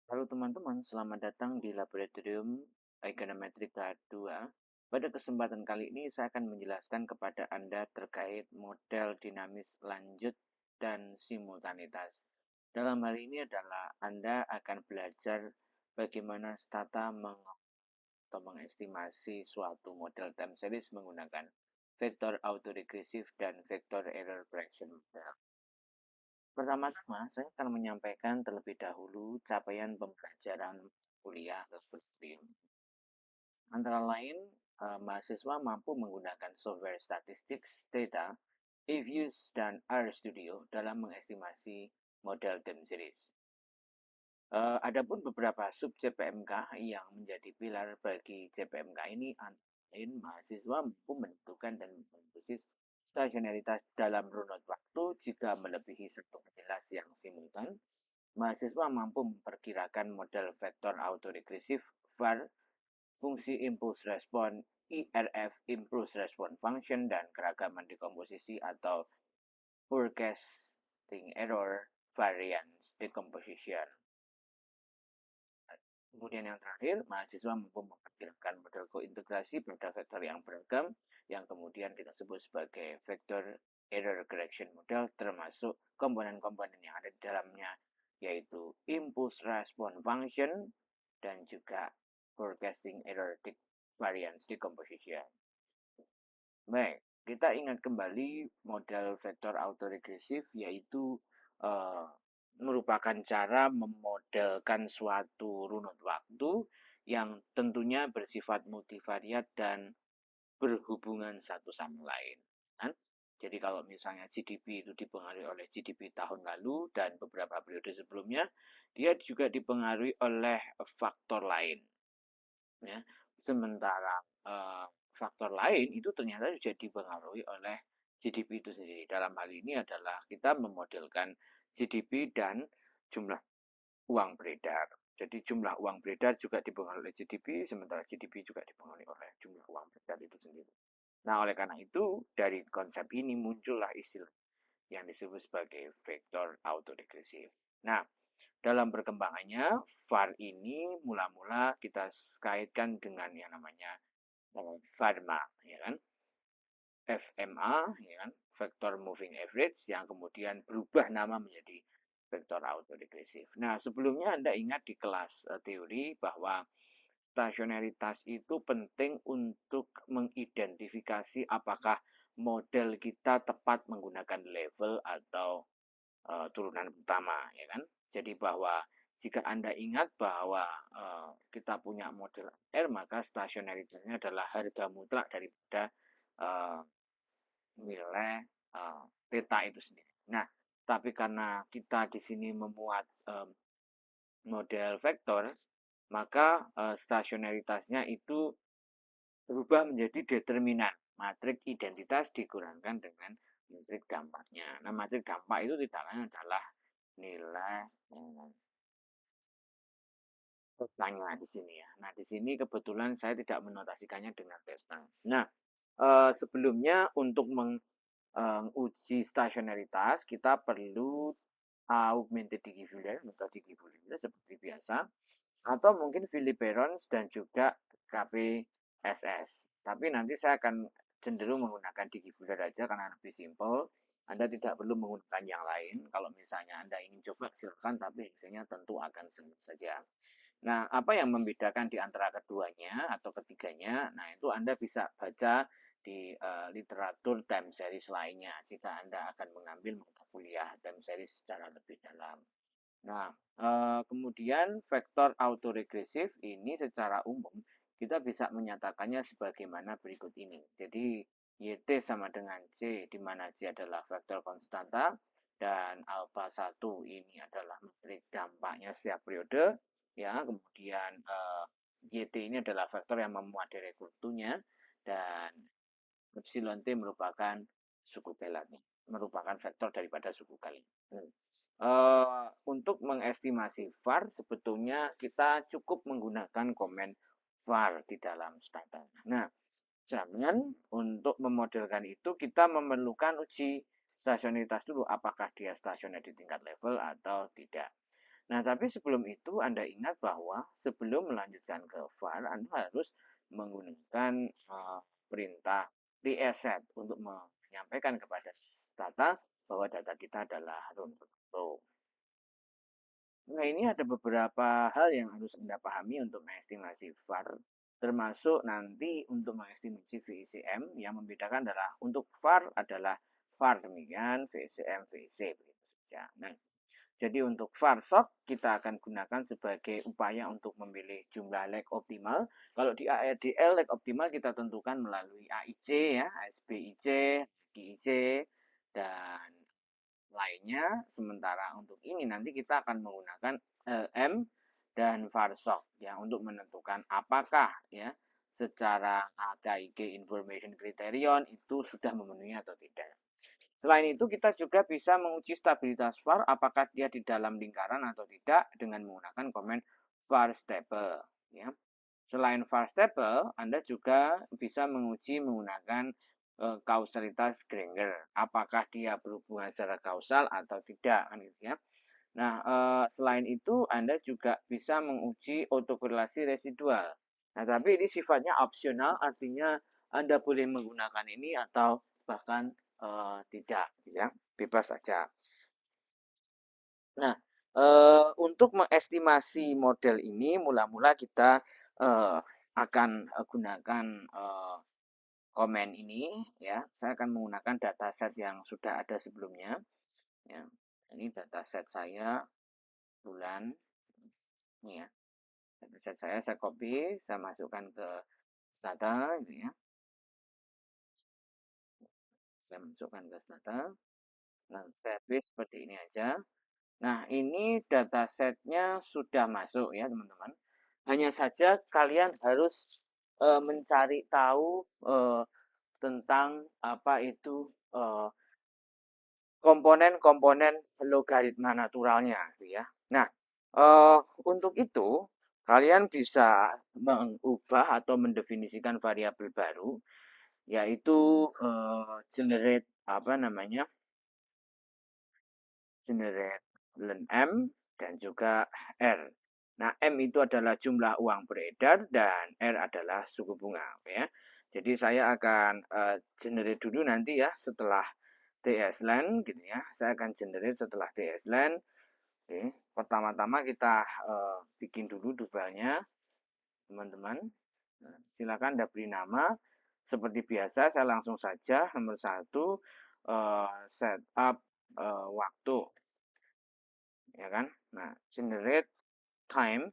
Halo teman-teman, selamat datang di Laboratorium Econometrika 2. Pada kesempatan kali ini saya akan menjelaskan kepada Anda terkait model dinamis lanjut dan simultanitas. Dalam hal ini adalah Anda akan belajar bagaimana stata atau mengestimasi suatu model time series menggunakan vektor autoregresif dan vektor error prediction model. Pertama-tama, saya akan menyampaikan terlebih dahulu capaian pembelajaran kuliah tersebut. Antara lain, mahasiswa mampu menggunakan software statistik data, eViews, dan RStudio dalam mengestimasi model time series. Adapun beberapa sub CPMK yang menjadi pilar bagi CPMK ini, antara lain mahasiswa mampu menentukan dan menganalisis stasionaritas dalam runut waktu jika melebihi satu jelas yang simultan. Mahasiswa mampu memperkirakan model vektor autoregresif VAR, fungsi impulse response IRF, impulse response function, dan keragaman dekomposisi atau forecasting error variance decomposition. Kemudian yang terakhir, mahasiswa mampu memperkirakan model kointegrasi pada vektor yang beragam, yang kemudian kita sebut sebagai vektor error correction model, termasuk komponen-komponen yang ada di dalamnya, yaitu impulse response function dan juga forecasting error variance decomposition. Baik, kita ingat kembali model vektor autoregresif, yaitu merupakan cara memodelkan suatu runut waktu yang tentunya bersifat multivariat dan berhubungan satu sama lain. Kan? Jadi kalau misalnya GDP itu dipengaruhi oleh GDP tahun lalu dan beberapa periode sebelumnya, dia juga dipengaruhi oleh faktor lain. Ya. Sementara faktor lain itu ternyata juga dipengaruhi oleh GDP itu sendiri. Dalam hal ini adalah kita memodelkan GDP dan jumlah uang beredar. Jadi jumlah uang beredar juga dipengaruhi oleh GDP, sementara GDP juga dipengaruhi oleh jumlah uang beredar itu sendiri. Nah, oleh karena itu, dari konsep ini muncullah istilah yang disebut sebagai vektor autoregresif. Nah, dalam perkembangannya, VAR ini mula-mula kita kaitkan dengan yang namanya FARMA, ya kan? FMA, ya kan? Vector Moving Average, yang kemudian berubah nama menjadi vektor autoregresif. Nah, sebelumnya Anda ingat di kelas teori bahwa stasionaritas itu penting untuk mengidentifikasi apakah model kita tepat menggunakan level atau turunan pertama, ya kan? Jadi bahwa jika Anda ingat bahwa kita punya model R, maka stasionaritasnya adalah harga mutlak daripada nilai theta itu sendiri. Nah, tapi karena kita di sini memuat model vektor, maka stasionaritasnya itu berubah menjadi determinan. Matrik identitas dikurangkan dengan matrik dampaknya. Nah, matrik dampak itu tidak lain adalah nilai tetanya di sini ya. Nah, di sini kebetulan saya tidak menotasikannya dengan theta. Nah, sebelumnya untuk menguji stasionaritas kita perlu augmented Digivulier atau Digivulier seperti biasa, atau mungkin Villeperons dan juga KPSS. Tapi nanti saya akan cenderung menggunakan Digivulier aja karena lebih simple. Anda tidak perlu menggunakan yang lain. Kalau misalnya Anda ingin coba silakan, tapi hasilnya tentu akan sama saja. Nah, apa yang membedakan di antara keduanya atau ketiganya? Nah, itu Anda bisa baca di literatur time series lainnya jika Anda akan mengambil mata kuliah time series secara lebih dalam. Nah, kemudian vektor autoregresif ini secara umum kita bisa menyatakannya sebagaimana berikut ini. Jadi, YT sama dengan C, di mana C adalah vektor konstanta, dan alpha 1 ini adalah metrik dampaknya setiap periode. Ya, kemudian YT ini adalah vektor yang memuat direct waktunya, dan epsilon T merupakan suku T-nya, merupakan vektor daripada suku kali. Untuk mengestimasi VAR sebetulnya kita cukup menggunakan komen VAR di dalam stata. Nah, jangan untuk memodelkan itu kita memerlukan uji stasionaritas dulu, apakah dia stasioner di tingkat level atau tidak. Nah, tapi sebelum itu Anda ingat bahwa sebelum melanjutkan ke var, Anda harus menggunakan perintah tsset untuk menyampaikan kepada data bahwa data kita adalah root. Nah, ini ada beberapa hal yang harus Anda pahami untuk mengestimasi var, termasuk nanti untuk mengestimasi VICM. Yang membedakan adalah untuk var adalah var demikian, VICM, VIC begitu saja. Nah, jadi untuk var shock kita akan gunakan sebagai upaya untuk memilih jumlah leg optimal. Kalau di ARDL leg optimal kita tentukan melalui AIC ya, ASBIC, GIC, dan lainnya. Sementara untuk ini nanti kita akan menggunakan LM dan VARSOC ya untuk menentukan apakah ya secara AKIG Information Criterion itu sudah memenuhi atau tidak. Selain itu kita juga bisa menguji stabilitas VAR apakah dia di dalam lingkaran atau tidak dengan menggunakan komen VAR stable ya. Selain VAR stable, Anda juga bisa menguji menggunakan kausalitas Granger. Apakah dia berhubungan secara kausal atau tidak kan gitu ya. Nah, selain itu Anda juga bisa menguji autokorelasi residual. Nah, tapi ini sifatnya opsional, artinya Anda boleh menggunakan ini atau bahkan tidak, ya, bebas saja. Nah, untuk mengestimasi model ini, mula-mula kita akan gunakan komen ini, ya. Saya akan menggunakan dataset yang sudah ada sebelumnya, ya. Ini dataset saya bulan, ini ya. Dataset saya copy, saya masukkan ke Stata, gitu ya. Saya masukkan ke Stata. Nah, saya paste seperti ini aja. Nah, ini datasetnya sudah masuk ya, teman-teman. Hanya saja kalian harus mencari tahu tentang apa itu komponen-komponen logaritma naturalnya, gitu ya. Nah, untuk itu kalian bisa mengubah atau mendefinisikan variabel baru, yaitu generate apa namanya, generate len M dan juga R. Nah, M itu adalah jumlah uang beredar dan R adalah suku bunga, ya. Jadi saya akan generate dulu nanti ya setelah TS-LAN gitu ya. Saya akan generate setelah TS-LAN. Oke, pertama-tama kita bikin dulu duvalnya, teman-teman. Nah, silakan Anda beri nama. Seperti biasa, saya langsung saja nomor 1 setup waktu, ya kan? Nah, generate time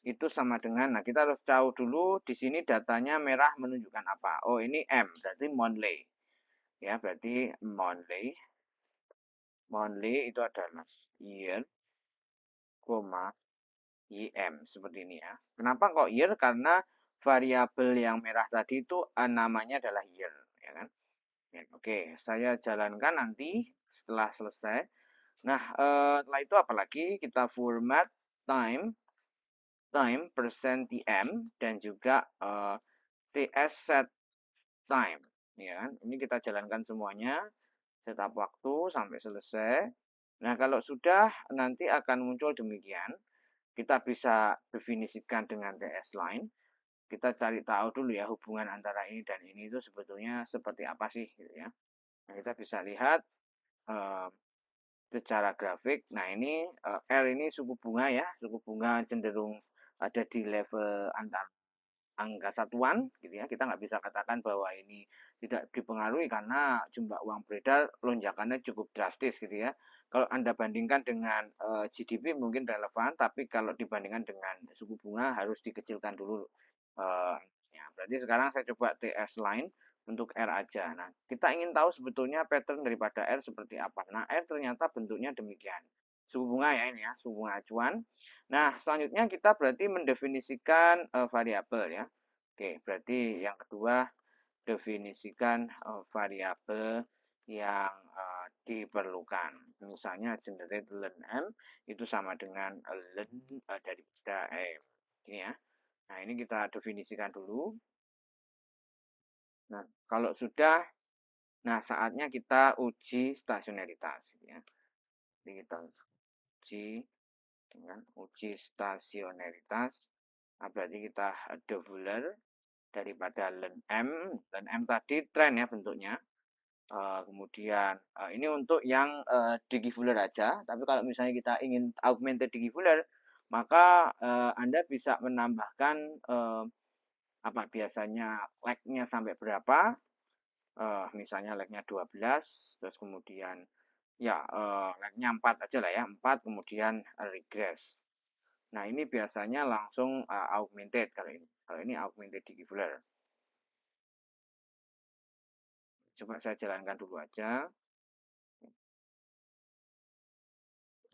itu sama dengan, nah kita harus tahu dulu di sini datanya merah menunjukkan apa. Oh, ini M, berarti monthly. Ya, berarti monthly. Monthly itu adalah year, IM seperti ini ya. Kenapa kok year? Karena variabel yang merah tadi itu namanya adalah year, ya kan? Ya, oke, saya jalankan nanti setelah selesai. Nah, setelah itu apalagi kita format time persen tm dan juga ts set time, ya kan? Ini kita jalankan semuanya, setup waktu sampai selesai. Nah, kalau sudah nanti akan muncul demikian. Kita bisa definisikan dengan TS line. Kita cari tahu dulu ya hubungan antara ini dan ini itu sebetulnya seperti apa sih gitu ya. Nah, kita bisa lihat secara grafik. Nah, ini R ini suku bunga ya, suku bunga cenderung ada di level antar angka satuan gitu ya. Kita nggak bisa katakan bahwa ini tidak dipengaruhi karena jumlah uang beredar lonjakannya cukup drastis gitu ya. Kalau Anda bandingkan dengan GDP mungkin relevan, tapi kalau dibandingkan dengan suku bunga harus dikecilkan dulu. Ya, berarti sekarang saya coba TS line untuk R aja. Nah, kita ingin tahu sebetulnya pattern daripada R seperti apa. Nah, R ternyata bentuknya demikian. Suku bunga ya ini ya, suku bunga acuan. Nah, selanjutnya kita berarti mendefinisikan variabel ya. Oke, berarti yang kedua definisikan variabel yang diperlukan. Misalnya generate len M itu sama dengan len daripada M. Ini ya. Nah, ini kita definisikan dulu. Nah, kalau sudah, nah saatnya kita uji stasionaritas. Ya. Jadi kita uji kan? Uji stasionaritas. Nah, berarti kita defuller daripada len M tadi tren ya bentuknya. Kemudian ini untuk yang digifuller aja, tapi kalau misalnya kita ingin augmented digifuller, maka Anda bisa menambahkan apa biasanya lag-nya sampai berapa, misalnya lag-nya 12, terus kemudian ya lag-nya 4 aja lah ya, 4 kemudian regress. Nah ini biasanya langsung augmented kalau ini. Kalau ini augmented digifuller. Coba saya jalankan dulu aja.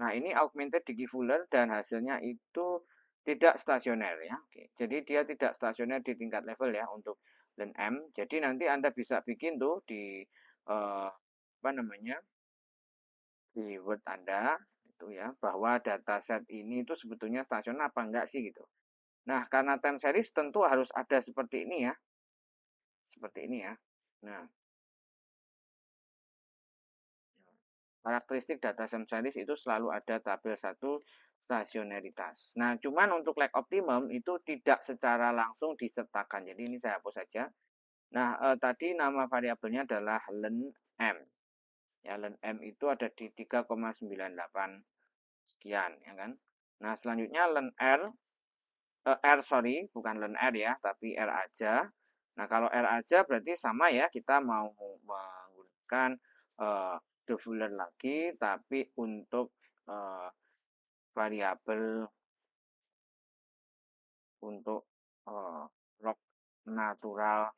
Nah, ini augmented digifuller dan hasilnya itu tidak stasioner ya. Oke. Jadi dia tidak stasioner di tingkat level ya untuk len M. Jadi nanti Anda bisa bikin tuh di apa namanya? Di Word Anda itu ya bahwa dataset ini itu sebetulnya stasioner apa enggak sih gitu. Nah, karena time series tentu harus ada seperti ini ya. Seperti ini ya. Nah, karakteristik data time series itu selalu ada tabel 1 stasionaritas. Nah, cuman untuk lag optimum itu tidak secara langsung disertakan. Jadi ini saya hapus saja. Nah, tadi nama variabelnya adalah len M. Ya, len M itu ada di 3,98 sekian, ya kan? Nah, selanjutnya len R, sorry, bukan len R ya, tapi R aja. Nah, kalau R aja berarti sama ya, kita mau menggunakan defuller lagi, tapi untuk variabel untuk log natural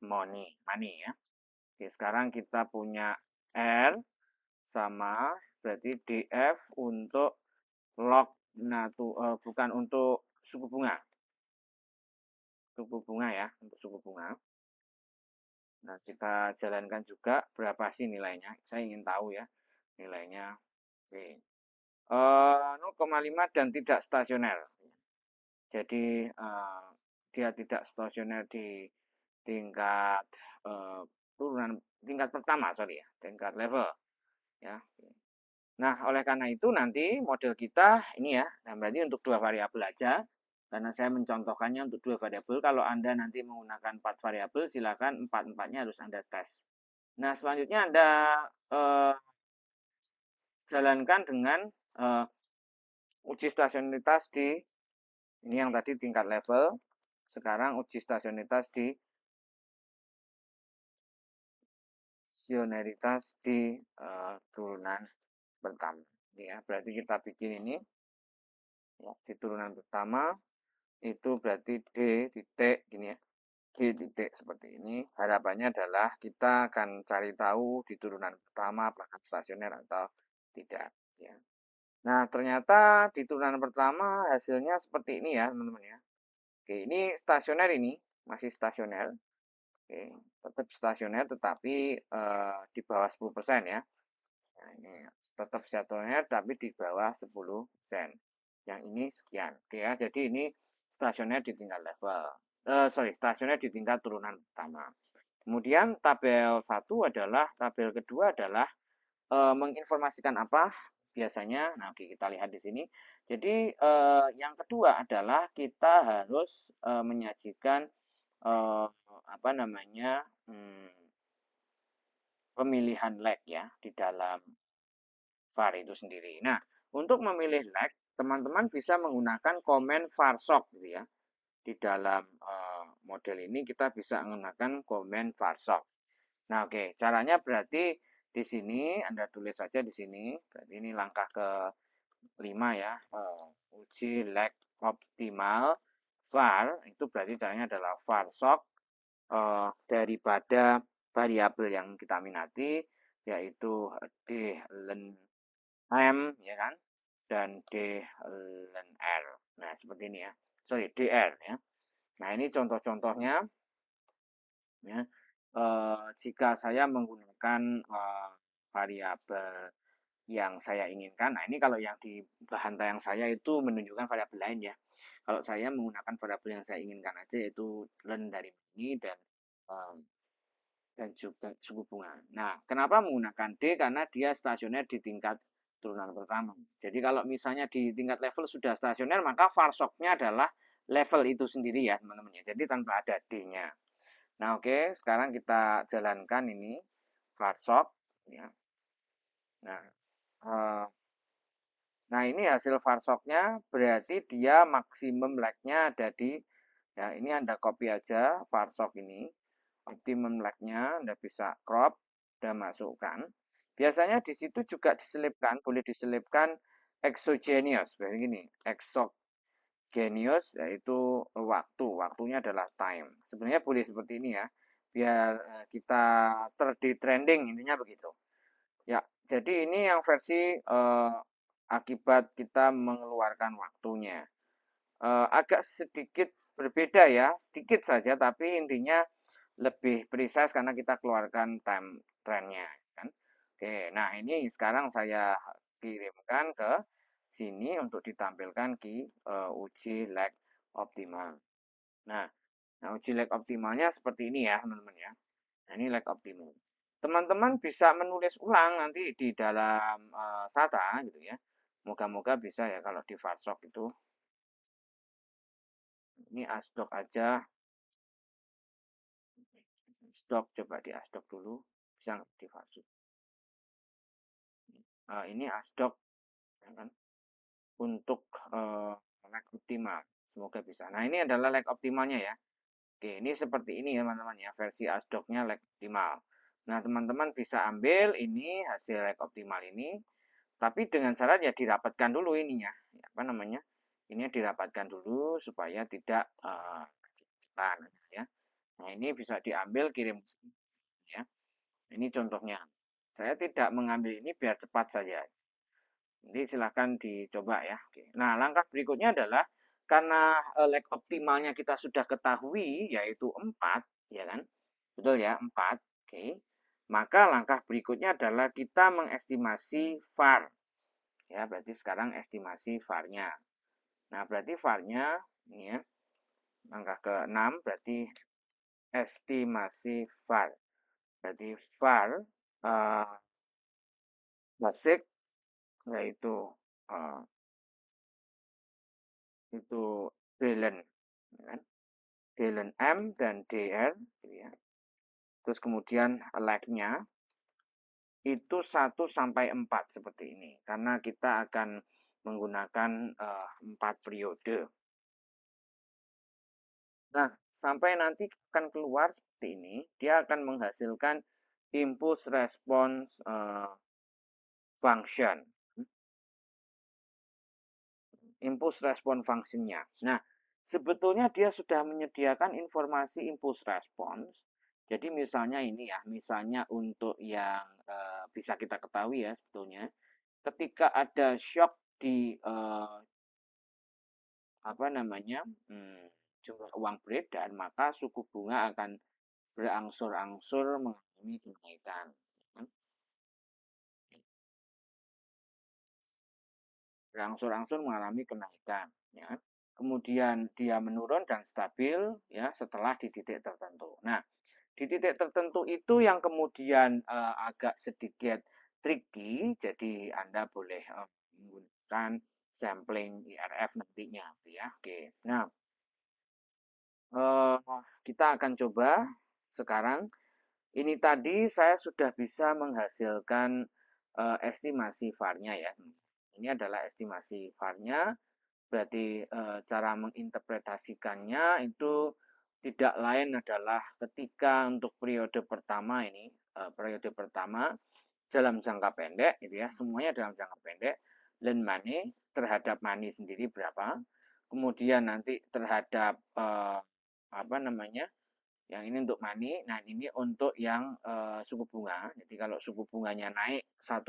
money ya. Oke, sekarang kita punya R sama berarti DF untuk log bukan untuk suku bunga. Suku bunga ya, untuk suku bunga. Nah, kita jalankan juga berapa sih nilainya. Saya ingin tahu ya nilainya. Oke. 0,5 dan tidak stasioner. Jadi dia tidak stasioner di tingkat turunan tingkat pertama, sorry ya, tingkat level ya. Nah, oleh karena itu nanti model kita ini ya, nah berarti untuk dua variabel aja. Karena saya mencontohkannya untuk dua variabel. Kalau Anda nanti menggunakan 4 variabel, silakan 4-4-nya harus Anda tes. Nah, selanjutnya Anda jalankan dengan uji stasionaritas di ini yang tadi tingkat level. Sekarang uji stasionaritas di turunan pertama. Ya, berarti kita bikin ini ya, di turunan pertama itu berarti D titik gini ya. D titik seperti ini. Harapannya adalah kita akan cari tahu di turunan pertama apakah stasioner atau tidak ya. Nah, ternyata di turunan pertama hasilnya seperti ini ya, teman-teman ya. Oke, ini stasioner ini, masih stasioner. Oke, tetap stasioner tetapi di bawah 10% ya. Nah, ini tetap stasioner tapi di bawah 10%. Yang ini sekian. Oke ya, jadi ini stasioner di tingkat level. Stasioner di tingkat turunan pertama. Kemudian tabel 1 adalah, tabel kedua adalah menginformasikan apa biasanya. Nah, oke, kita lihat di sini. Jadi yang kedua adalah kita harus menyajikan apa namanya pemilihan lag ya di dalam var itu sendiri. Nah, untuk memilih lag, teman-teman bisa menggunakan komen varsok gitu ya. Di dalam model ini kita bisa menggunakan komen varsok. Nah, oke, caranya berarti di sini Anda tulis saja di sini. Berarti ini langkah ke-5 ya. Uji lag optimal var itu berarti caranya adalah varsok daripada variabel yang kita minati yaitu d len m ya kan dan d len r. Nah, seperti ini ya. Sorry, dr ya. Nah, ini contoh-contohnya ya. Jika saya menggunakan variabel yang saya inginkan. Nah, ini kalau yang di bahan tayang saya itu menunjukkan variabel lain ya. Kalau saya menggunakan variabel yang saya inginkan aja yaitu len dari ini dan juga suku bunga. Nah, kenapa menggunakan D? Karena dia stasioner di tingkat turunan pertama. Jadi kalau misalnya di tingkat level sudah stasioner, maka var shock-nya adalah level itu sendiri ya teman-teman ya. Jadi tanpa ada D-nya. Nah oke, sekarang kita jalankan ini var shock ya. Nah, eh, nah ini hasil var shock-nya berarti dia maksimum lag-nya ada di, ya ini Anda copy aja var shock ini. Optimum lag-nya Anda bisa crop dan masukkan. Biasanya di situ juga diselipkan, boleh diselipkan exogenous, seperti ini. Exogenous yaitu waktu, waktunya adalah time. Sebenarnya boleh seperti ini ya, biar kita trending, intinya begitu. Ya, jadi ini yang versi akibat kita mengeluarkan waktunya. Agak sedikit berbeda ya, sedikit saja, tapi intinya lebih precise karena kita keluarkan time trendnya kan. Oke, nah ini sekarang saya kirimkan ke sini untuk ditampilkan di uji lag optimal. Nah, uji lag optimalnya seperti ini ya teman-teman ya. Nah, ini lag optimal. Teman-teman bisa menulis ulang nanti di dalam Stata gitu ya. Moga-moga bisa ya kalau di Varsok itu. Ini asdok aja. Stok coba di asdok dulu. Bisa nggak di Varsok? Ini asdok ya kan, untuk lag optimal. Semoga bisa. Nah, ini adalah lag optimalnya ya. Oke, ini seperti ini ya teman-teman ya, versi asdoknya lag optimal. Nah, teman-teman bisa ambil ini hasil lag optimal ini, tapi dengan syarat ya dirapatkan dulu ininya, apa namanya? Ini dirapatkan dulu supaya tidak ya. Nah, ini bisa diambil kirim ya. Ini contohnya. Saya tidak mengambil ini biar cepat saja. Nanti silahkan dicoba ya. Oke. Nah, langkah berikutnya adalah karena lag optimalnya kita sudah ketahui yaitu 4, ya kan? Betul ya, 4. Oke. Maka langkah berikutnya adalah kita mengestimasi VAR. Ya, berarti sekarang estimasi VAR-nya. Nah, berarti VAR-nya ini ya. Langkah ke-6 berarti estimasi VAR. Berarti VAR basic yaitu uh, itu Delen, ya kan? Delen M dan DR, gitu ya. Terus kemudian lag-nya itu 1 sampai 4 seperti ini, karena kita akan menggunakan 4 periode. Nah, sampai nanti akan keluar seperti ini, dia akan menghasilkan impulse response function. Impulse response functionnya. Nah, sebetulnya dia sudah menyediakan informasi impulse response. Jadi misalnya ini ya, misalnya untuk yang bisa kita ketahui ya sebetulnya, ketika ada shock di apa namanya jumlah uang beredar, maka suku bunga akan berangsur-angsur mengalami kenaikan. Berangsur-angsur mengalami kenaikan. Ya. Kemudian dia menurun dan stabil ya setelah di titik tertentu. Nah, di titik tertentu itu yang kemudian agak sedikit tricky, jadi Anda boleh menggunakan sampling IRF nantinya, ya. Oke. Nah, kita akan coba sekarang. Ini tadi saya sudah bisa menghasilkan estimasi VAR-nya ya. Ini adalah estimasi VAR-nya. Berarti cara menginterpretasikannya itu tidak lain adalah ketika untuk periode pertama ini, periode pertama dalam jangka pendek, gitu ya, semuanya dalam jangka pendek, lend money terhadap money sendiri berapa, kemudian nanti terhadap apa namanya, yang ini untuk money, nah ini untuk yang suku bunga. Jadi kalau suku bunganya naik 1%,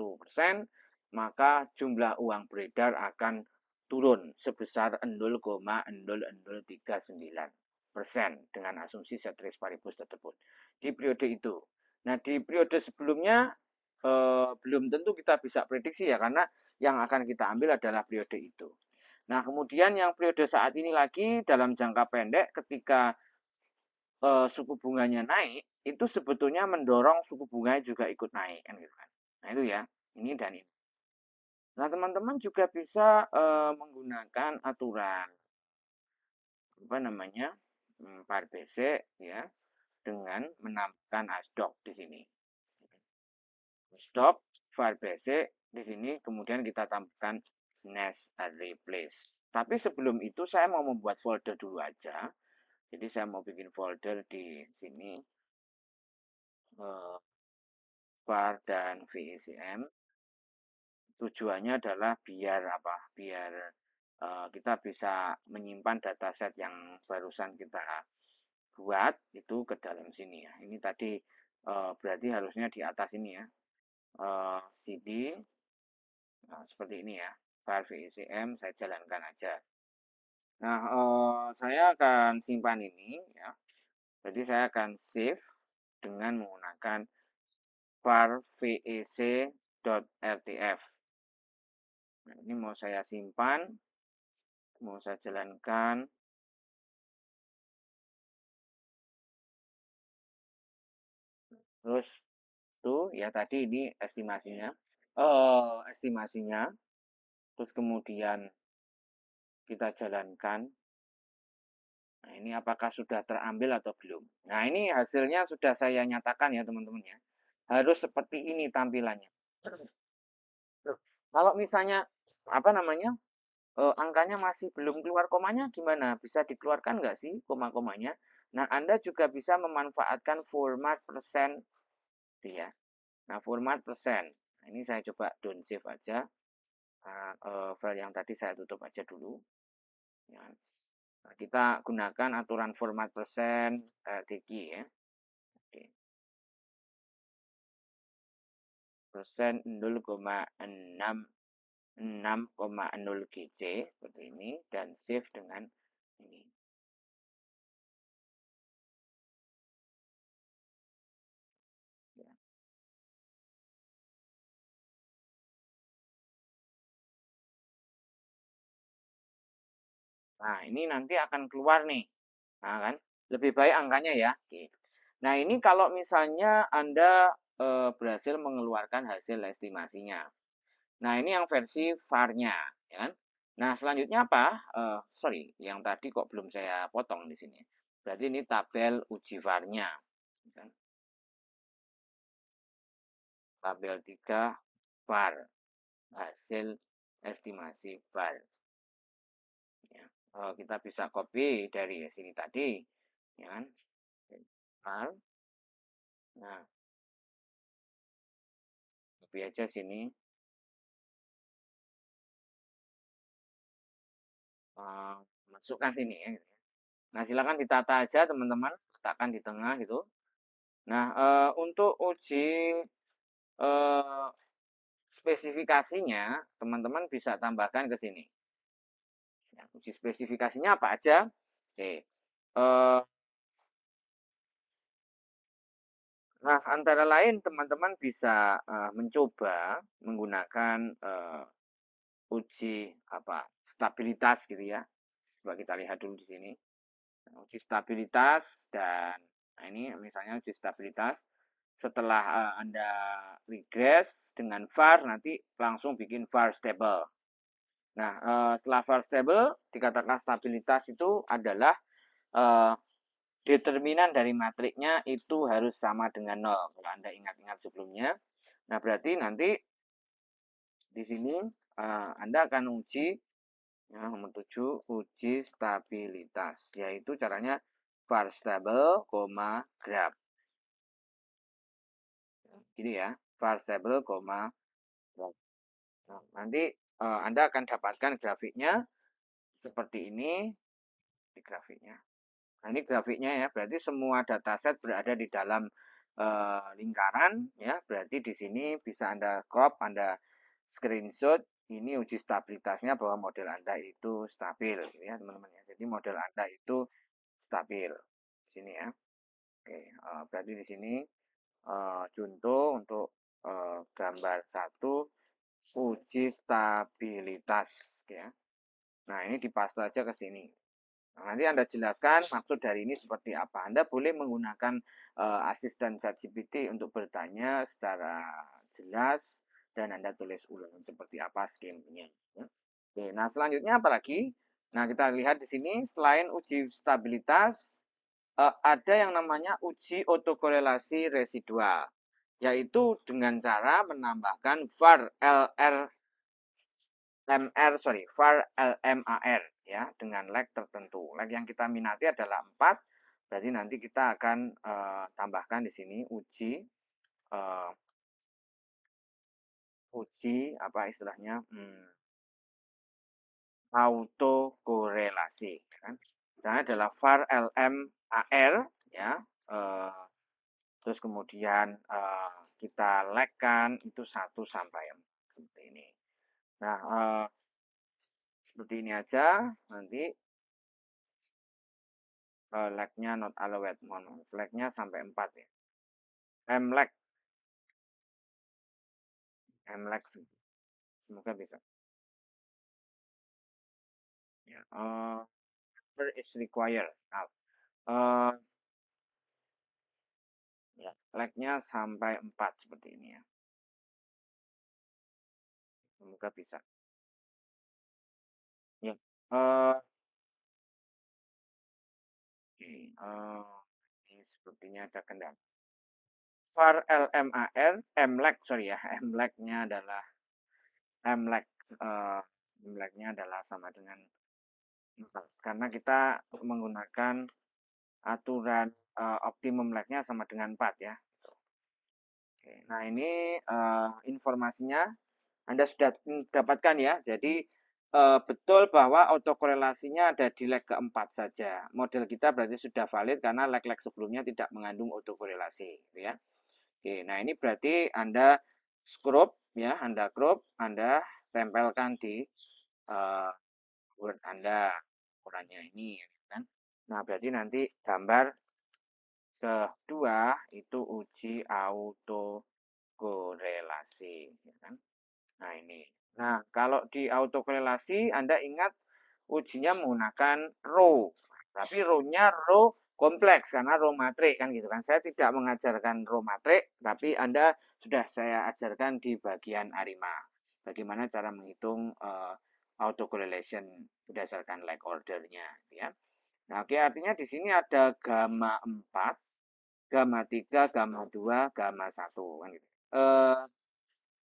maka jumlah uang beredar akan turun sebesar 0,0039% dengan asumsi ceteris paribus tersebut di periode itu. Nah di periode sebelumnya belum tentu kita bisa prediksi ya, karena yang akan kita ambil adalah periode itu. Nah kemudian yang periode saat ini lagi dalam jangka pendek ketika suku bunganya naik, itu sebetulnya mendorong suku bunganya juga ikut naik kan gitu kan. Nah itu ya, ini dan ini. Nah, teman-teman juga bisa menggunakan aturan apa namanya var basic ya dengan menambahkan hasdock di sini. Hasdock var basic di sini kemudian kita tambahkan nest replace. Tapi sebelum itu saya mau membuat folder dulu aja. Jadi saya mau bikin folder di sini var dan VECM. Tujuannya adalah biar apa? Biar kita bisa menyimpan dataset yang barusan kita buat itu ke dalam sini ya. Ini tadi berarti harusnya di atas ini ya. CD seperti ini ya. Var VECM saya jalankan aja. Nah, saya akan simpan ini ya. Jadi saya akan save dengan menggunakan var vec.rtf. Nah, ini mau saya simpan, mau saya jalankan. Terus tuh ya tadi ini estimasinya. Estimasinya. Terus kemudian kita jalankan. Nah, ini apakah sudah terambil atau belum? Nah, ini hasilnya sudah saya nyatakan ya, teman-teman ya. Harus seperti ini tampilannya. Kalau misalnya apa namanya? Angkanya masih belum keluar komanya gimana? Bisa dikeluarkan nggak sih koma-komanya? Nah, Anda juga bisa memanfaatkan format persen ya. Nah, format persen. Nah, ini saya coba don't save aja. File yang tadi saya tutup aja dulu. Ya. Nah, kita gunakan aturan format persen DKI ya. Oke. Persen 0,660 GC seperti ini dan save dengan ini. Ya. Nah, ini nanti akan keluar nih. Nah, kan lebih baik angkanya ya. Oke. Nah, ini kalau misalnya Anda berhasil mengeluarkan hasil estimasinya. Nah, ini yang versi VAR-nya, ya kan? Nah, selanjutnya apa? Sorry, yang tadi kok belum saya potong di sini. Berarti ini tabel uji VAR-nya. Kan? Tabel 3 VAR, hasil estimasi VAR. Ya. Kita bisa copy dari sini tadi, ya kan? VAR. Nah, copy aja sini. Masukkan sini ya. Nah, silakan ditata aja teman-teman, letakkan di tengah gitu. Nah, untuk uji eh, spesifikasinya, teman-teman bisa tambahkan ke sini. Ya, uji spesifikasinya apa aja? Oke. Nah, antara lain teman-teman bisa mencoba menggunakan uji apa stabilitas gitu ya. Coba kita lihat dulu di sini. Uji stabilitas dan nah ini misalnya uji stabilitas setelah Anda regress dengan var nanti langsung bikin var stable. Nah, setelah var stable dikatakan stabilitas itu adalah determinan dari matriknya itu harus sama dengan 0. Kalau Anda ingat-ingat sebelumnya. Nah, berarti nanti di sini Anda akan uji ya, nomor 7 uji stabilitas, yaitu caranya var stable, graph. Gini ya, var stable, graph. Nah, nanti Anda akan dapatkan grafiknya seperti ini di grafiknya. Nah, ini grafiknya ya, berarti semua dataset berada di dalam lingkaran ya. Berarti di sini bisa Anda crop, Anda screenshot ini uji stabilitasnya bahwa model Anda itu stabil ya, teman-teman ya. Jadi model Anda itu stabil. Di sini ya. Oke, berarti di sini contoh untuk gambar 1 uji stabilitas ya. Nah, ini dipaste aja ke sini. Nah, nanti Anda jelaskan maksud dari ini seperti apa. Anda boleh menggunakan asisten ChatGPT untuk bertanya secara jelas dan Anda tulis ulang seperti apa skemanya. Ya. Oke, nah selanjutnya apa lagi? Nah, kita lihat di sini selain uji stabilitas ada yang namanya uji autokorelasi residual, yaitu dengan cara menambahkan var LMAR ya dengan lag tertentu. Lag yang kita minati adalah 4. Berarti nanti kita akan tambahkan di sini uji apa istilahnya? Autokorelasi kan. Nah, adalah var LMAR ya. Terus kemudian kita lagkan itu 1 sampai 4 seperti ini. Nah, seperti ini aja nanti lag-nya not allowed, lag-nya sampai 4 ya. Mlag semoga bisa. Ya, is required. Nah, ya, lag-nya sampai 4 seperti ini ya. Semoga bisa. Ya. Ini sepertinya ada kendala. var LMAR, mlag sorry ya, mlag-nya adalah mlag mlag-nya adalah sama dengan 4 karena kita menggunakan aturan optimum lag-nya sama dengan 4 ya. Oke, nah ini informasinya Anda sudah dapatkan ya. Jadi betul bahwa autokorelasinya ada di lag keempat saja. Model kita berarti sudah valid karena lag-lag sebelumnya tidak mengandung autokorelasi, gitu ya. Oke, nah ini berarti Anda crop ya, Anda tempelkan di Word Anda ukurannya ini, kan? Nah berarti nanti gambar kedua itu uji autokorelasi, ya kan? Nah ini. Nah kalau di autokorelasi Anda ingat ujinya menggunakan row, tapi row-nya row kompleks karena row matrik kan gitu kan. Saya tidak mengajarkan row matrik, tapi Anda sudah saya ajarkan di bagian ARIMA. Bagaimana cara menghitung autocorrelation berdasarkan lag order-nya ya. Nah, oke artinya di sini ada gamma 4, gamma 3, gamma 2, gamma 1 kan gitu.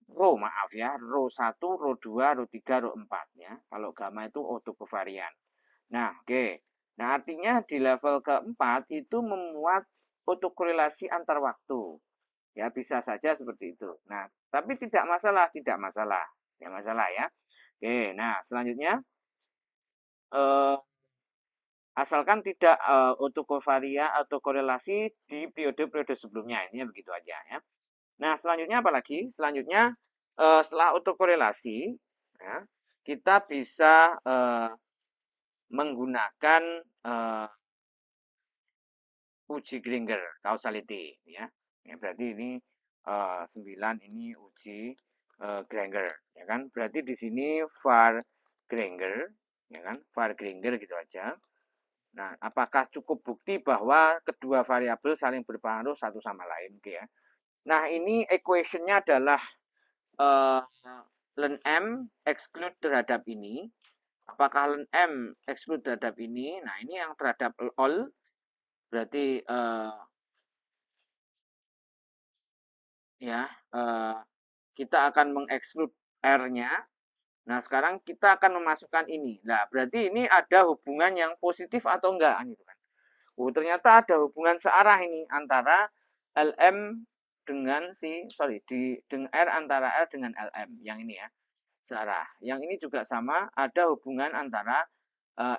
Row maaf ya, row 1, row 2, row 3, row 4 ya. Kalau gamma itu autocovariant. Nah, oke. Nah, artinya di level keempat itu memuat autokorelasi antar waktu. Ya, bisa saja seperti itu. Nah, tapi tidak masalah, tidak masalah. Tidak masalah ya. Oke, nah selanjutnya asalkan tidak autokorelasi di periode-periode sebelumnya. Ini begitu aja ya. Nah, selanjutnya apa lagi? Selanjutnya setelah autokorelasi ya, kita bisa menggunakan uji Granger causality ya. Ya berarti ini 9 ini uji Granger ya kan. Berarti di sini var Granger ya kan, var Granger gitu aja. Nah, apakah cukup bukti bahwa kedua variabel saling berpengaruh satu sama lain gitu ya. Nah, ini equation-nya adalah ln M exclude terhadap ini. Apakah ln M exclude terhadap ini? Nah, ini yang terhadap all berarti ya kita akan mengeksklud R-nya. Nah, sekarang kita akan memasukkan ini. Nah, berarti ini ada hubungan yang positif atau enggak gitu kan. Oh, ternyata ada hubungan searah ini antara LM dengan dengan R antara R dengan LM yang ini ya. Searah. Yang ini juga sama, ada hubungan antara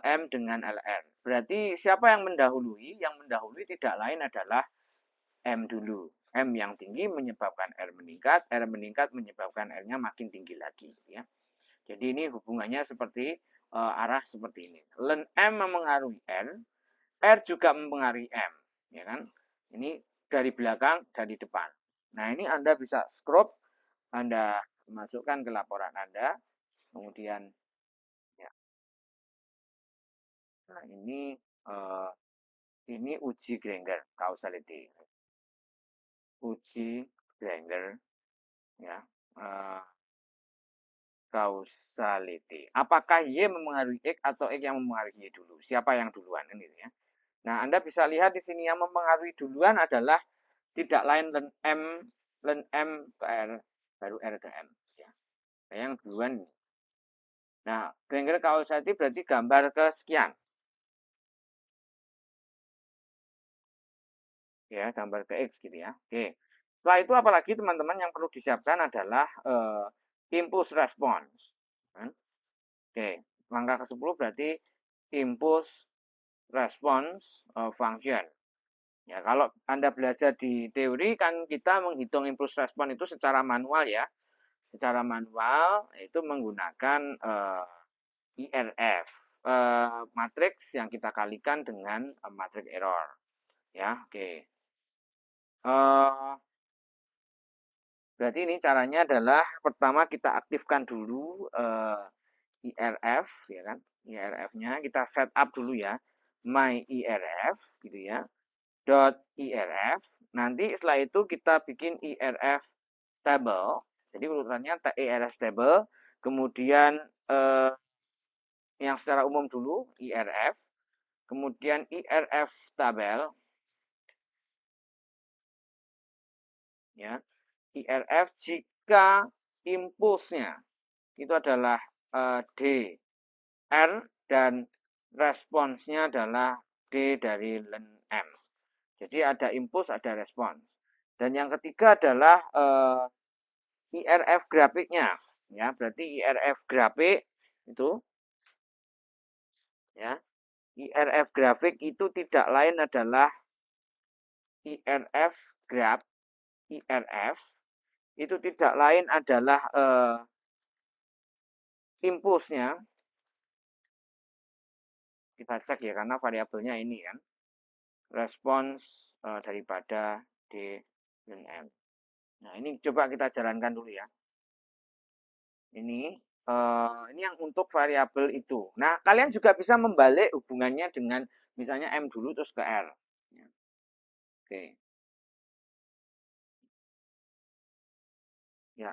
M dengan LR. Berarti siapa yang mendahului? Yang mendahului tidak lain adalah M dulu. M yang tinggi menyebabkan R meningkat menyebabkan R-nya makin tinggi lagi ya. Jadi ini hubungannya seperti arah seperti ini. Ln M memengaruhi R juga mempengaruhi M, ya kan? Ini dari belakang, dari depan. Nah, ini Anda bisa scrub, Anda masukkan ke laporan Anda, kemudian ya. Nah, ini uji Granger causality. Uji Granger ya causality. Apakah Y mempengaruhi X atau X yang mempengaruhi Y dulu? Siapa yang duluan ini ya? Nah, Anda bisa lihat di sini yang mempengaruhi duluan adalah tidak lain len M ke R, baru R ke M. Ya. Nah, yang duluan. Nah, Granger causality berarti gambar ke sekian. Ya, gambar ke X gitu ya. Oke. Setelah itu apalagi teman-teman yang perlu disiapkan adalah impulse response. Oke, langkah ke-10 berarti impulse response function. Ya, kalau Anda belajar di teori kan kita menghitung impulse response itu secara manual ya. Secara manual itu menggunakan IRF, matriks yang kita kalikan dengan matriks error. Ya, oke. Berarti ini caranya adalah pertama kita aktifkan dulu IRF ya kan. IRF-nya kita set up dulu ya. My IRF gitu ya. .IRF. Nanti setelah itu kita bikin IRF table. Jadi urutannya IRF table, kemudian yang secara umum dulu IRF, kemudian IRF tabel ya. IRF jika impulsnya itu adalah D R dan responsnya adalah D dari len M. Jadi ada impuls, ada respons. Dan yang ketiga adalah IRF grafiknya. Ya, berarti IRF grafik itu ya. IRF grafik itu tidak lain adalah IRF graph. IRF itu tidak lain adalah impulsnya. Kita cek ya karena variabelnya ini kan. Respons daripada D dan M. Nah, ini coba kita jalankan dulu ya. Ini yang untuk variabel itu. Nah, kalian juga bisa membalik hubungannya dengan misalnya M dulu terus ke R. Oke. Ya.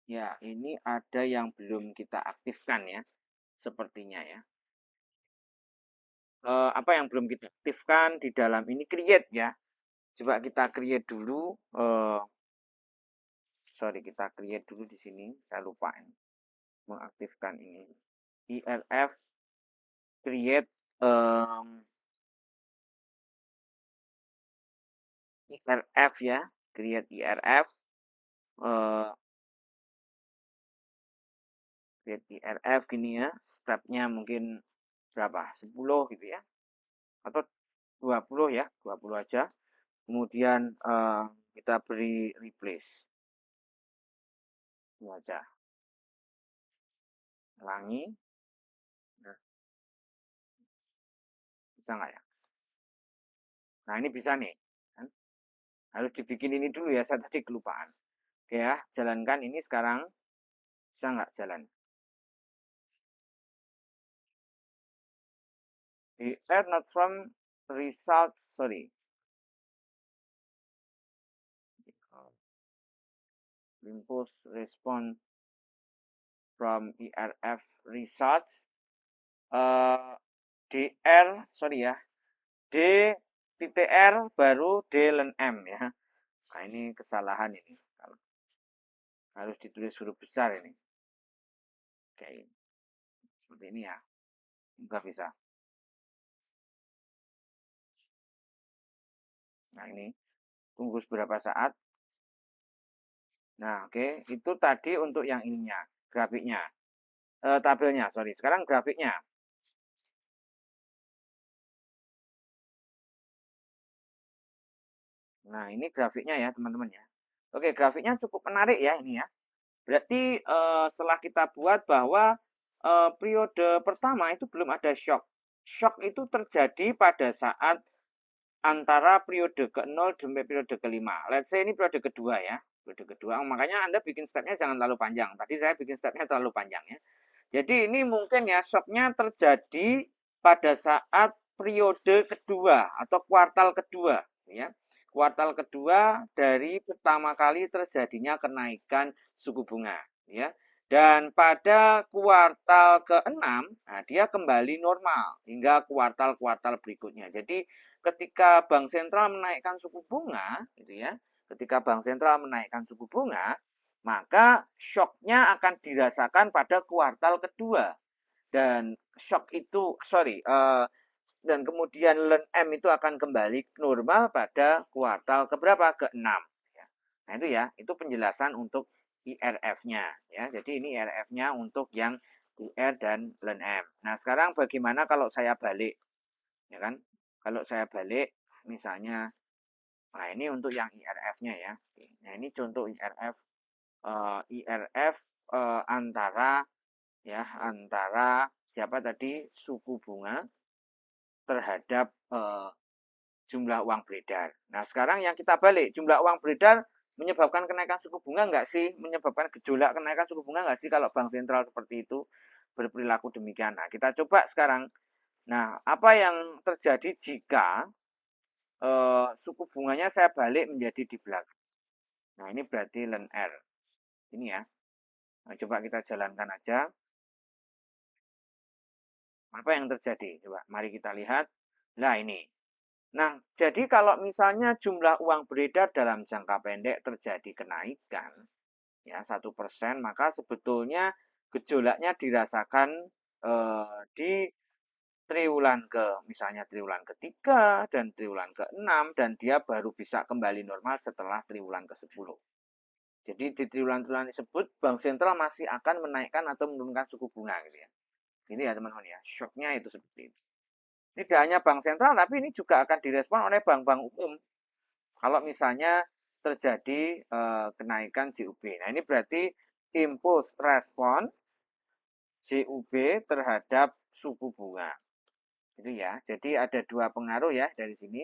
Ya, ini ada yang belum kita aktifkan ya. Sepertinya ya. Apa yang belum kita aktifkan di dalam ini create ya. Coba kita create dulu. Sorry, kita create dulu di sini. Saya lupa ini. Mengaktifkan ini. IRF create IRF ya. Create IRF. Create IRF gini ya. Stepnya mungkin berapa? 10 gitu ya. Atau 20 ya. 20 aja. Kemudian kita beri replace. Ini aja. Ulangi. Nah, bisa nggak ya? Nah, ini bisa nih. Kan? Harus dibikin ini dulu ya. Saya tadi kelupaan. Oke ya, jalankan ini sekarang. Bisa nggak jalan? The error not from result, sorry. Impulse response from IRF result. DR, sorry ya. D titik R baru D len M ya. Nah, ini kesalahan ini. Harus ditulis huruf besar ini. Oke. Seperti ini ya. Enggak bisa. Nah, ini. Tunggu beberapa saat. Nah, oke. Itu tadi untuk yang ininya. Grafiknya. Tabelnya, sorry. Sekarang grafiknya. Nah, ini grafiknya ya, teman-teman ya. Oke, grafiknya cukup menarik ya ini ya. Berarti setelah kita buat bahwa periode pertama itu belum ada shock. Shock itu terjadi pada saat antara periode ke-0 sampai periode ke-5. Let's say ini periode kedua ya. Periode kedua, makanya Anda bikin stepnya jangan terlalu panjang. Tadi saya bikin stepnya terlalu panjang ya. Jadi ini mungkin ya shocknya terjadi pada saat periode kedua atau kuartal kedua, ya. Kuartal kedua dari pertama kali terjadinya kenaikan suku bunga, ya. Dan pada kuartal ke-6, nah dia kembali normal hingga kuartal-kuartal berikutnya. Jadi ketika Bank Sentral menaikkan suku bunga, gitu ya, ketika Bank Sentral menaikkan suku bunga, maka shocknya akan dirasakan pada kuartal kedua. Dan shock itu, dan kemudian LEN-M itu akan kembali normal pada kuartal keberapa? Ke-6. Nah itu ya, itu penjelasan untuk IRF-nya. Ya, jadi ini IRF-nya untuk yang IR dan LEN-M. Nah sekarang bagaimana kalau saya balik? Ya kan? Kalau saya balik, misalnya, nah ini untuk yang IRF-nya ya. Nah ini contoh IRF, IRF antara siapa tadi, suku bunga terhadap jumlah uang beredar. Nah sekarang yang kita balik, jumlah uang beredar menyebabkan kenaikan suku bunga nggak sih? Menyebabkan gejolak kenaikan suku bunga nggak sih kalau Bank Sentral seperti itu berperilaku demikian? Nah kita coba sekarang. Nah apa yang terjadi jika suku bunganya saya balik menjadi di belakang? Nah ini berarti ln R. Ini ya. Nah, coba kita jalankan aja. Apa yang terjadi? Coba mari kita lihat. Nah ini. Nah, jadi kalau misalnya jumlah uang beredar dalam jangka pendek terjadi kenaikan, ya 1%, maka sebetulnya gejolaknya dirasakan di triwulan misalnya triwulan ketiga dan triwulan ke-6, dan dia baru bisa kembali normal setelah triwulan ke-10. Jadi di triwulan-triwulan tersebut Bank Sentral masih akan menaikkan atau menurunkan suku bunga gitu ya. Ini ya teman-teman ya, shocknya itu seperti itu. Tidak hanya Bank Sentral, tapi ini juga akan direspon oleh bank-bank umum. Kalau misalnya terjadi kenaikan JUB. Nah ini berarti impuls respon JUB terhadap suku bunga. Itu ya. Jadi ada dua pengaruh ya dari sini.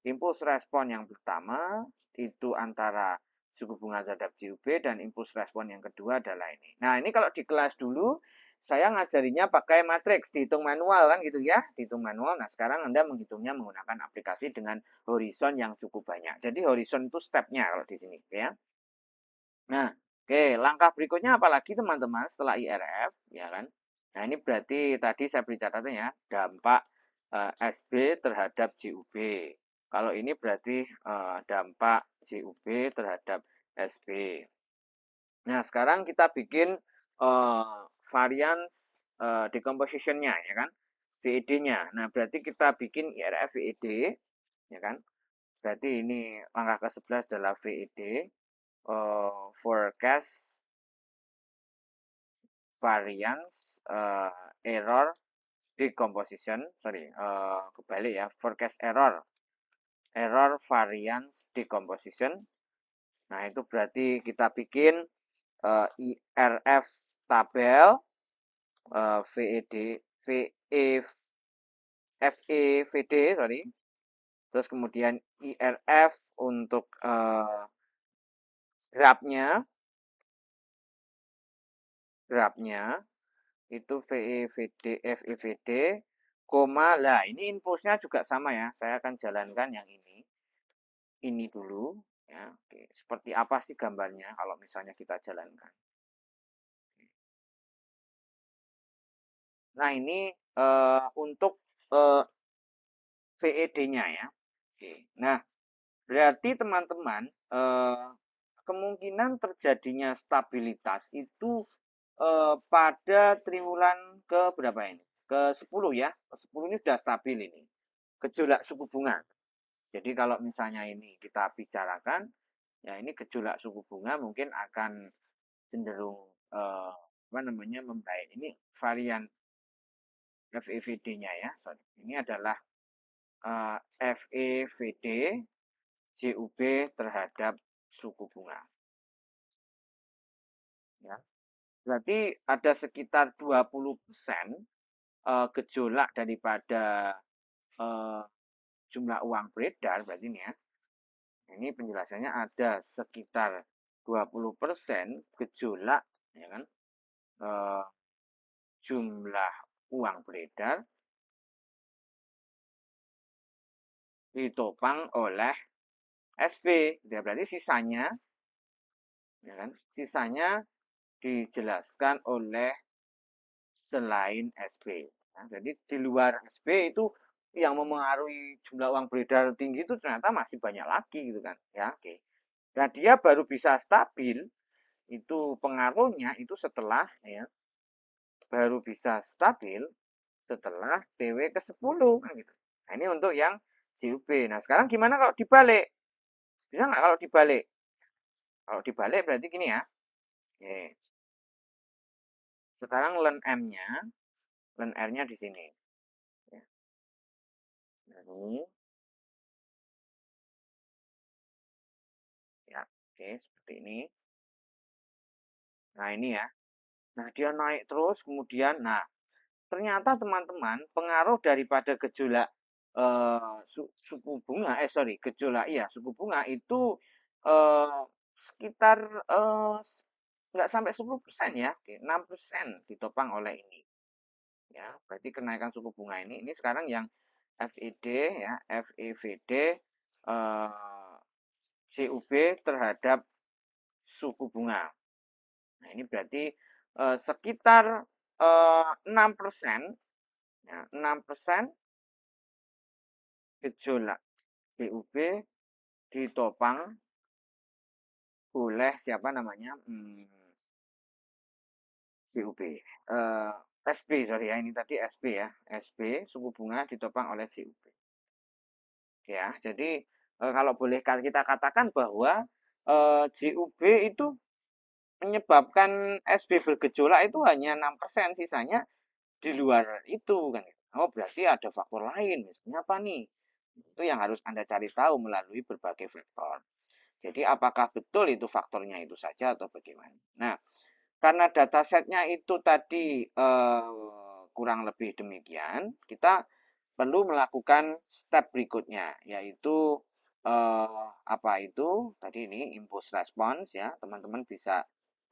Impuls respon yang pertama itu antara suku bunga terhadap JUB, dan impuls respon yang kedua adalah ini. Nah ini kalau di kelas dulu saya ngajarinya pakai matriks, dihitung manual kan gitu ya, dihitung manual. Nah sekarang Anda menghitungnya menggunakan aplikasi dengan horizon yang cukup banyak. Jadi horizon itu stepnya kalau di sini ya. Nah, oke, langkah berikutnya apalagi teman-teman setelah IRF, ya kan? Nah, ini berarti tadi saya beri catatan ya, dampak SB terhadap JUB. Kalau ini berarti dampak JUB terhadap SB. Nah, sekarang kita bikin variance decomposition-nya, ya kan? VED-nya. Nah, berarti kita bikin IRF VED, ya kan? Berarti ini langkah ke-11 adalah VED, forecast variance error decomposition, kebalik ya, forecast error variance decomposition. Nah itu berarti kita bikin IRF tabel, VED FEVD, terus kemudian IRF untuk grafnya itu VEVD, FEVD, koma, lah ini impulsnya juga sama ya, saya akan jalankan yang ini dulu ya. Oke, seperti apa sih gambarnya kalau misalnya kita jalankan. Nah ini untuk VED-nya ya. Oke, nah berarti teman-teman kemungkinan terjadinya stabilitas itu pada triwulan ke berapa ini? Ke-10 ya. Ke-10 ini sudah stabil ini. Gejolak suku bunga. Jadi kalau misalnya ini kita bicarakan, ya ini gejolak suku bunga mungkin akan cenderung membaik. Ini varian FEVD-nya ya. Ini adalah FEVD JUB terhadap suku bunga. Ya. Berarti ada sekitar 20% gejolak daripada jumlah uang beredar, berarti ini ya. Ini penjelasannya ada sekitar 20% gejolak, ya kan, jumlah uang beredar ditopang oleh SB. Ya, berarti sisanya, ya kan, sisanya dijelaskan oleh selain SB. Nah, jadi di luar SB itu yang memengaruhi jumlah uang beredar tinggi itu ternyata masih banyak lagi gitu kan. Ya, oke. Nah, dia baru bisa stabil itu pengaruhnya itu setelah ya baru bisa stabil setelah TW ke-10 kan gitu. Nah, ini untuk yang CUB. Nah, sekarang gimana kalau dibalik? Bisa nggak kalau dibalik? Kalau dibalik berarti gini ya. Oke. Sekarang len M-nya, len R-nya di sini. Ya. Ini, ya, oke, seperti ini. Nah, ini ya. Nah, dia naik terus, kemudian, nah, ternyata teman-teman, pengaruh daripada gejolak suku bunga, gejolak, iya, suku bunga itu eh, sekitar nggak sampai 10% ya, 6% ditopang oleh ini. Ya, berarti kenaikan suku bunga ini sekarang yang FED ya, FEVD CUB terhadap suku bunga. Nah, ini berarti sekitar 6%, ya, 6% gejolak CUB ditopang oleh siapa namanya? CUB. SB, sorry ya, ini tadi SB ya. SB, suku bunga ditopang oleh CUB. Ya, jadi kalau boleh kita katakan bahwa CUB itu menyebabkan SB bergejolak itu hanya 6%, sisanya di luar itu kan. Oh, berarti ada faktor lain. Misalnya apa nih? Itu yang harus Anda cari tahu melalui berbagai faktor. Jadi apakah betul itu faktornya itu saja atau bagaimana? Nah, karena datasetnya itu tadi kurang lebih demikian, kita perlu melakukan step berikutnya, yaitu apa itu? Tadi ini impulse response ya, teman-teman bisa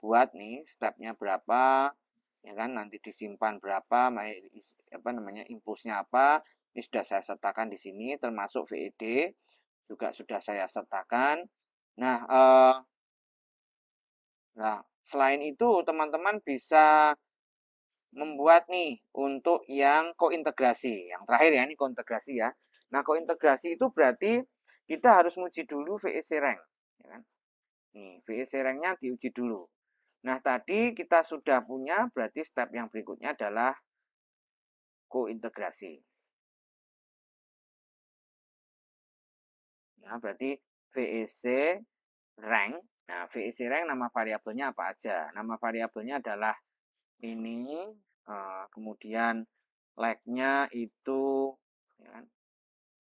buat nih stepnya berapa, ya kan? Nanti disimpan berapa, apa namanya impulsnya apa? Ini sudah saya sertakan di sini, termasuk VED juga sudah saya sertakan. Nah, nah selain itu teman-teman bisa membuat nih untuk yang kointegrasi. Yang terakhir ya, ini kointegrasi ya. Nah, kointegrasi itu berarti kita harus menguji dulu VEC rank. Ya kan? Nih, VEC ranknya diuji dulu. Nah, tadi kita sudah punya, berarti step yang berikutnya adalah kointegrasi. Nah, berarti VEC rank. Nah, VEC rank nama variabelnya apa aja? Nama variabelnya adalah ini, kemudian lag-nya itu, ya kan?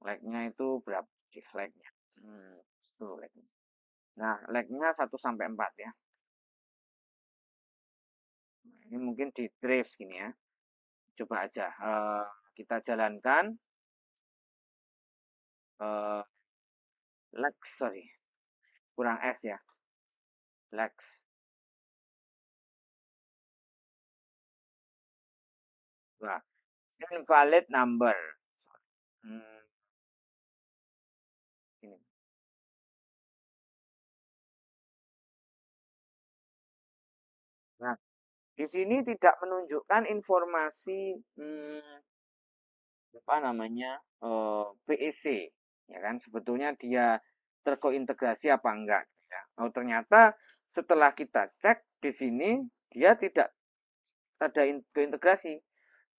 Lag-nya itu berapa? Lag-nya. Itu lag-nya. Nah, lag-nya 1 sampai 4 ya. Nah, ini mungkin di trace gini ya. Coba aja kita jalankan lag, sorry. Kurang S ya. Lags. Nah, invalid number. Hmm, ini. Nah, di sini tidak menunjukkan informasi apa namanya PEC, ya kan? Sebetulnya dia terkointegrasi apa enggak? Ya. Oh, ternyata setelah kita cek di sini dia tidak ada keintegrasi.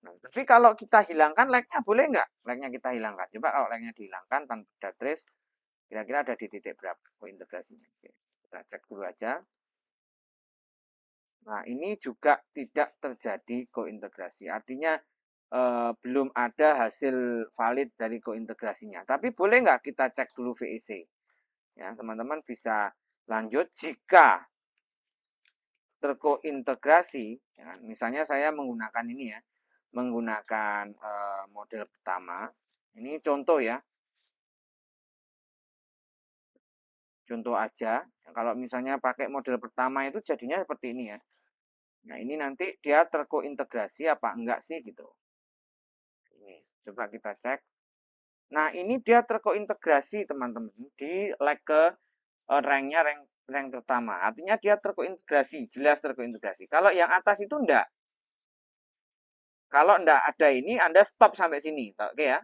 Nah, tapi kalau kita hilangkan lag-nya boleh nggak? Lag-nya kita hilangkan. Coba kalau lag-nya dihilangkan tanpa ada trace, kira-kira ada di titik berapa kointegrasinya? Oke, kita cek dulu aja. Nah, ini juga tidak terjadi kointegrasi. Artinya belum ada hasil valid dari kointegrasinya. Tapi boleh nggak kita cek dulu VEC? Ya, teman-teman bisa lanjut jika terkointegrasi. Ya, misalnya saya menggunakan ini ya, menggunakan model pertama. Ini contoh ya, contoh aja. Kalau misalnya pakai model pertama itu jadinya seperti ini ya. Nah, ini nanti dia terkointegrasi apa enggak sih gitu. Ini coba kita cek. Nah, ini dia terkointegrasi teman-teman di leg ke ranknya rank pertama. Artinya dia terkointegrasi, jelas terkointegrasi. Kalau yang atas itu enggak. Kalau enggak ada ini, Anda stop sampai sini. Oke ya.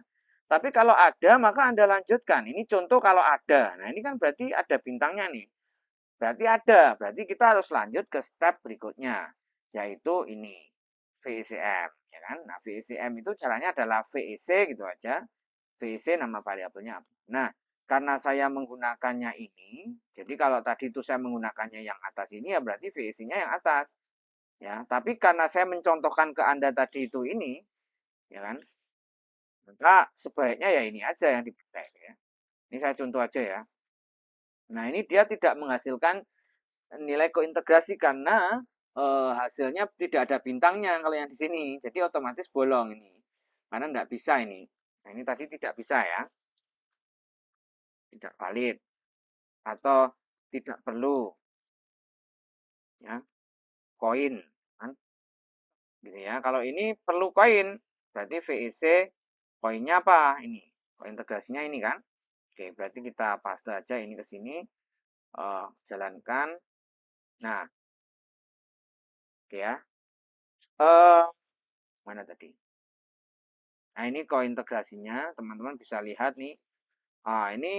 Tapi kalau ada, maka Anda lanjutkan. Ini contoh kalau ada. Nah, ini kan berarti ada bintangnya nih. Berarti ada. Berarti kita harus lanjut ke step berikutnya. Yaitu ini. VECM. Ya kan? Nah, VECM itu caranya adalah VEC gitu aja. VEC nama variabelnya apa. Nah, karena saya menggunakannya ini, jadi kalau tadi itu saya menggunakannya yang atas ini, ya berarti VEC-nya yang atas. Ya, tapi karena saya mencontohkan ke Anda tadi itu ini, ya kan, maka sebaiknya ya ini aja yang dipakai ya. Ini saya contoh aja ya. Nah, ini dia tidak menghasilkan nilai kointegrasi karena hasilnya tidak ada bintangnya kalau yang di sini. Jadi otomatis bolong ini. Karena tidak bisa ini. Nah, ini tadi tidak bisa ya. Tidak valid atau tidak perlu ya koin kan gitu ya. Kalau ini perlu koin berarti VEC koinnya apa ini, integrasinya ini kan. Oke, berarti kita paste aja ini ke sini, jalankan. Nah, oke ya. Mana tadi? Nah, ini kointegrasinya, teman-teman bisa lihat nih. Ini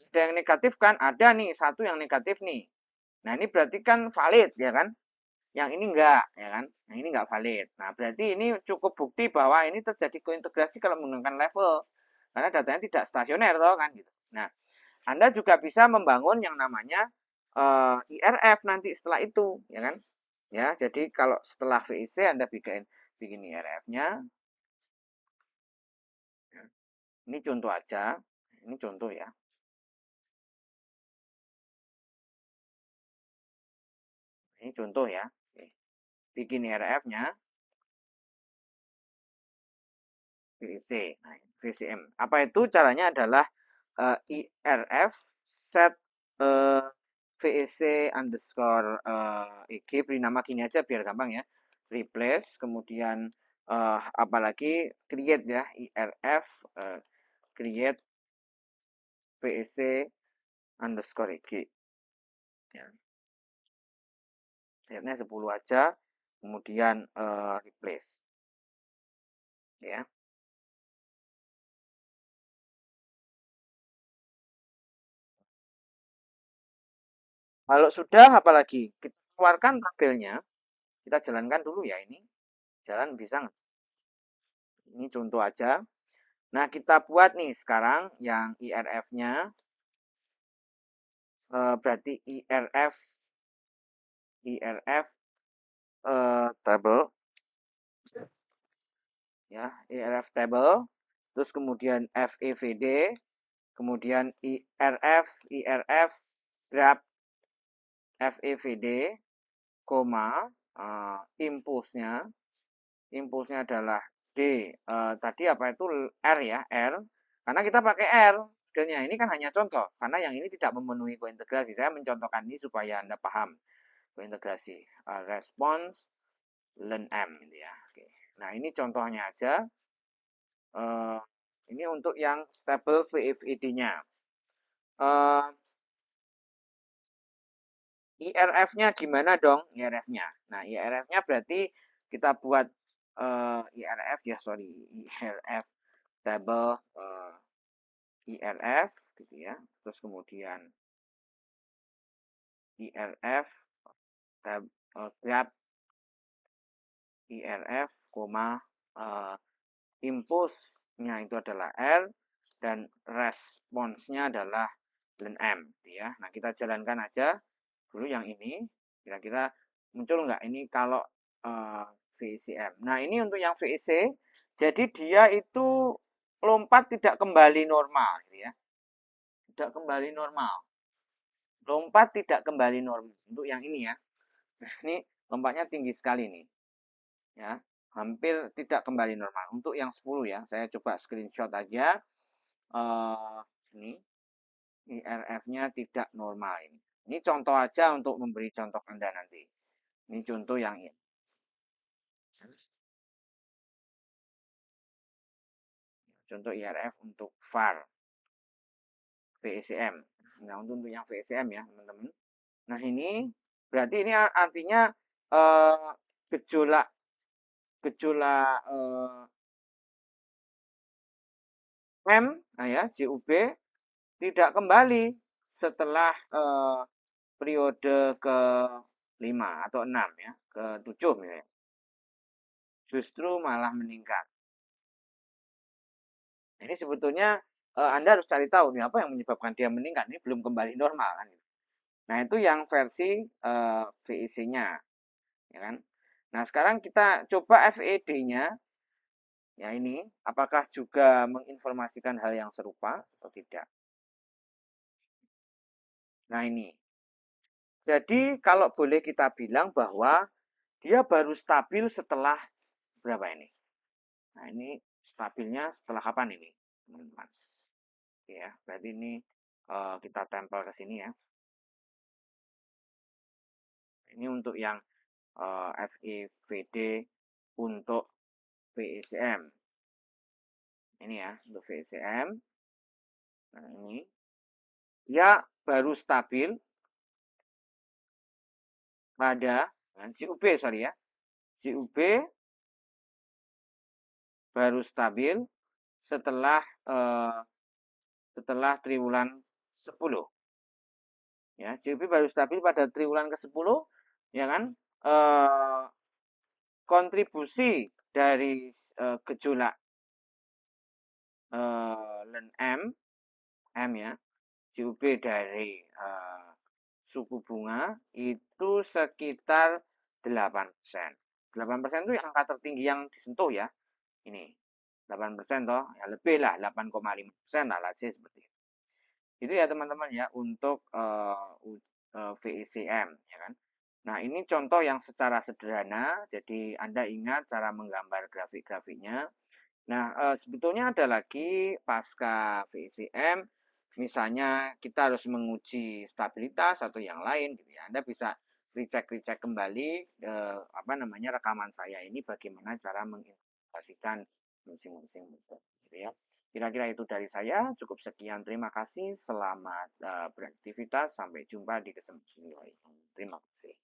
ada yang negatif kan? Ada nih, satu yang negatif nih. Nah, ini berarti kan valid ya kan? Yang ini enggak, ya kan? Nah, ini enggak valid. Nah, berarti ini cukup bukti bahwa ini terjadi kointegrasi kalau menggunakan level. Karena datanya tidak stasioner, toh, kan gitu. Nah, Anda juga bisa membangun yang namanya IRF nanti setelah itu, ya kan? Ya, jadi kalau setelah VIC Anda bikin IRF-nya. Ini contoh aja. Ini contoh ya. Ini contoh ya. Bikin IRF-nya. VIC. Nah, VCM. Apa itu? Caranya adalah IRF set VEC underscore EG, beri nama gini aja biar gampang ya. Replace, kemudian apalagi create ya, IRF create VEC underscore EG. Ya. Lihatnya 10 aja, kemudian replace. Ya. Kalau sudah, apalagi kita keluarkan tabelnya, kita jalankan dulu ya ini. Jalan bisa nggak? Ini contoh aja. Nah, kita buat nih sekarang yang IRF-nya. Berarti IRF table. Ya, IRF table. Terus kemudian FEVD. Kemudian IRF grab FEVD, koma, impulsnya adalah D. Tadi apa itu R ya, R. Karena kita pakai R. Modelnya ini kan hanya contoh, karena yang ini tidak memenuhi kointegrasi. Saya mencontohkan ini supaya Anda paham kointegrasi. Response, learn M. Gitu ya. Oke. Nah, ini contohnya aja. Ini untuk yang tabel VFED-nya. IRF-nya gimana dong? IRF-nya. Nah, IRF-nya berarti kita buat IRF ya, sorry, IRF table IRF gitu ya. Terus kemudian IRF tab grab IRF, koma impulse-nya itu adalah R dan responsnya adalah len M gitu ya. Nah, kita jalankan aja dulu yang ini. Kira-kira muncul nggak ini kalau VCM. Nah, ini untuk yang VEC. Jadi dia itu lompat tidak kembali normal gitu ya. Tidak kembali normal. Lompat tidak kembali normal untuk yang ini ya. Nah, ini lompatnya tinggi sekali nih. Ya, hampir tidak kembali normal. Untuk yang 10 ya, saya coba screenshot aja. Ini IRF-nya tidak normal ini. Ini contoh aja untuk memberi contoh Anda nanti. Ini contoh yang ini. contoh IRF untuk VAR, VECM. Nah, untuk yang VECM ya, teman-teman. Nah, ini berarti ini artinya eh, gejolak gejolak M, nah ya, JUB tidak kembali setelah periode ke-5 atau 6 ya, ke-7 ya. Justru malah meningkat. Ini sebetulnya Anda harus cari tahu nih apa yang menyebabkan dia meningkat. Ini belum kembali normal kan. Nah, itu yang versi VEC-nya, ya kan? Nah, sekarang kita coba FED-nya. Ya, ini apakah juga menginformasikan hal yang serupa atau tidak? Nah, ini. Jadi, kalau boleh kita bilang bahwa dia baru stabil setelah berapa ini? Nah, ini stabilnya setelah kapan ini, teman-teman? Ya, berarti ini kita tempel ke sini ya. Ini untuk yang FEVD untuk VECM. Ini ya, untuk VECM. Nah, ini dia baru stabil pada CUB, sorry ya. CUB baru stabil setelah triwulan 10. Ya, CUB baru stabil pada triwulan ke-10, ya kan? Kontribusi dari gejolak LEN M ya, CUB dari suku bunga itu sekitar 8%. 8% itu angka tertinggi yang disentuh ya. Ini 8% toh, ya lebih lah 8,5% lah seperti itu. Itu ya teman-teman ya untuk VECM ya kan. Nah, ini contoh yang secara sederhana, jadi Anda ingat cara menggambar grafik-grafiknya. Nah, sebetulnya ada lagi pasca VECM, misalnya kita harus menguji stabilitas atau yang lain gitu ya. Anda bisa recheck kembali rekaman saya ini bagaimana cara mengintegrasikan masing-masing metode gitu ya. Kira-kira itu dari saya, cukup sekian. Terima kasih, selamat beraktivitas, sampai jumpa di kesempatan lain. Terima kasih.